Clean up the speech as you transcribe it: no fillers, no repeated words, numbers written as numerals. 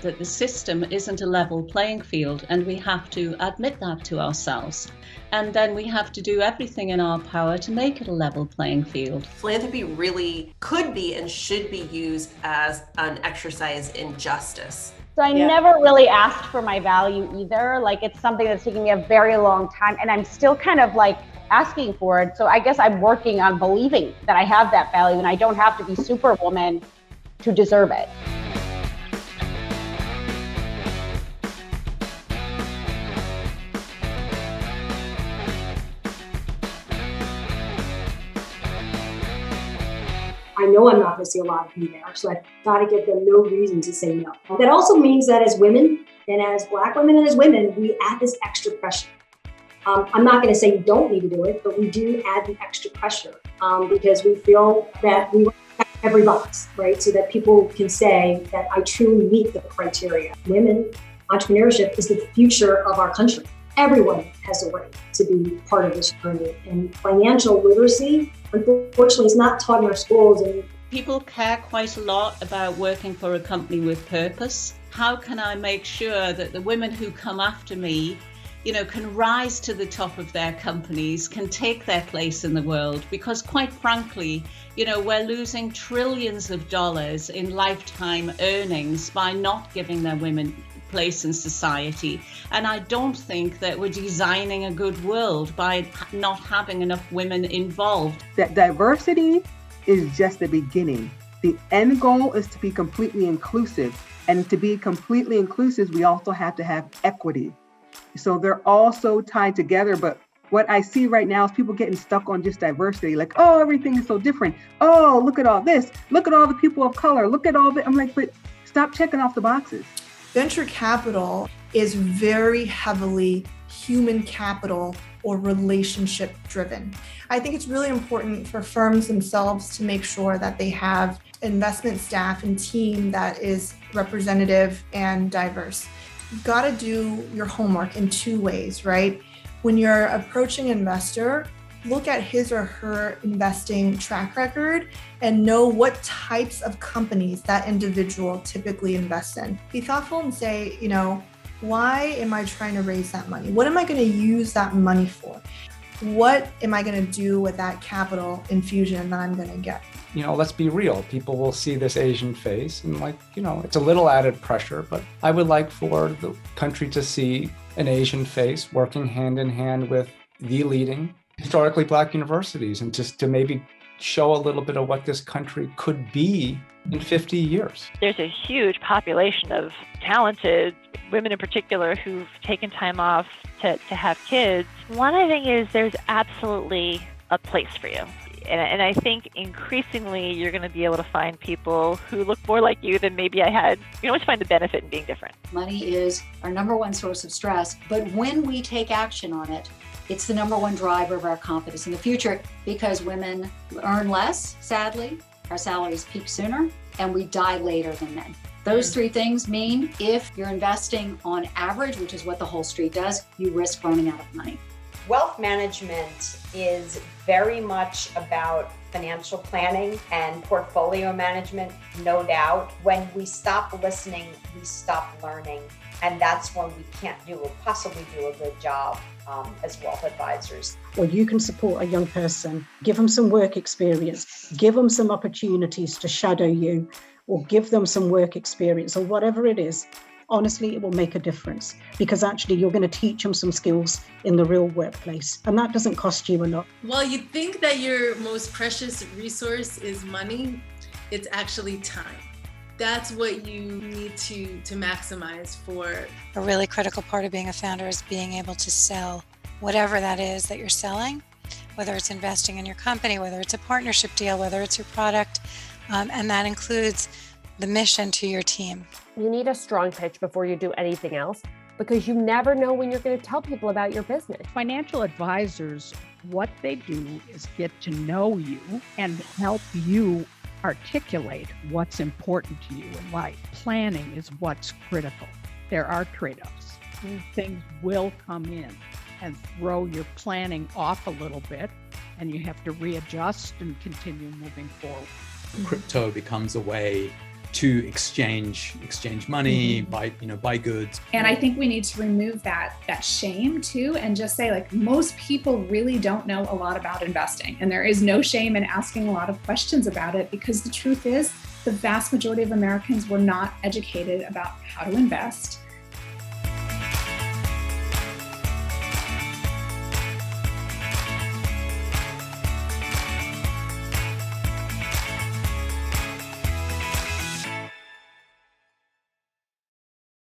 that the system isn't a level playing field, and we have to admit that to ourselves. And then we have to do everything in our power to make it a level playing field. Philanthropy really could be and should be used as an exercise in justice. So I never really asked for my value either. Like, it's something that's taken me a very long time, and I'm still kind of like asking for it. So I guess I'm working on believing that I have that value and I don't have to be Superwoman to deserve it. I know I'm not going to see a lot of me there, so I've got to give them no reason to say no. That also means that as women, and as Black women and as women, we add this extra pressure. I'm not going to say you don't need to do it, but we do add the extra pressure because we feel that we check every box, right? So that people can say that I truly meet the criteria. Women, entrepreneurship is the future of our country. Everyone has a right to be part of this journey. And financial literacy, unfortunately, is not taught in our schools. And people care quite a lot about working for a company with purpose. How can I make sure that the women who come after me, can rise to the top of their companies, can take their place in the world? Because quite frankly, we're losing trillions of dollars in lifetime earnings by not giving their women place in society. And I don't think that we're designing a good world by not having enough women involved. That diversity is just the beginning. The end goal is to be completely inclusive. And to be completely inclusive, we also have to have equity. So they're all so tied together. But what I see right now is people getting stuck on just diversity. Like, oh, everything is so different. Oh, look at all this. Look at all the people of color. Look at all that. I'm like, but stop checking off the boxes. Venture capital is very heavily human capital or relationship driven. I think it's really important for firms themselves to make sure that they have investment staff and team that is representative and diverse. You've got to do your homework in two ways, right? When you're approaching an investor, look at his or her investing track record and know what types of companies that individual typically invests in. Be thoughtful and say, why am I trying to raise that money? What am I going to use that money for? What am I going to do with that capital infusion that I'm going to get? Let's be real. People will see this Asian face and it's a little added pressure, but I would like for the country to see an Asian face working hand in hand with the leading historically Black universities, and just to maybe show a little bit of what this country could be in 50 years. There's a huge population of talented women in particular who've taken time off to have kids. One, I think, is there's absolutely a place for you. And I think increasingly you're going to be able to find people who look more like you than maybe I had. You always find the benefit in being different. Money is our number one source of stress, but when we take action on it, it's the number one driver of our confidence in the future, because women earn less, sadly, our salaries peak sooner, and we die later than men. Those three things mean if you're investing on average, which is what the whole street does, you risk running out of money. Wealth management is very much about financial planning and portfolio management, no doubt. When we stop listening, we stop learning. And that's when we can't possibly do a good job as wealth advisors. Or you can support a young person, give them some work experience, give them some opportunities to shadow you, or give them some work experience, or whatever it is. Honestly, it will make a difference, because actually you're going to teach them some skills in the real workplace, and that doesn't cost you a lot. While you think that your most precious resource is money, it's actually time. That's what you need to maximize for. A really critical part of being a founder is being able to sell whatever that is that you're selling, whether it's investing in your company, whether it's a partnership deal, whether it's your product, and that includes the mission to your team. You need a strong pitch before you do anything else, because you never know when you're going to tell people about your business. Financial advisors, what they do is get to know you and help you articulate what's important to you in life. Planning is what's critical. There are trade-offs. Things will come in and throw your planning off a little bit, and you have to readjust and continue moving forward. Crypto becomes a way to exchange money, buy goods. And I think we need to remove that shame too, and just say, like, most people really don't know a lot about investing, and there is no shame in asking a lot of questions about it, because the truth is the vast majority of Americans were not educated about how to invest.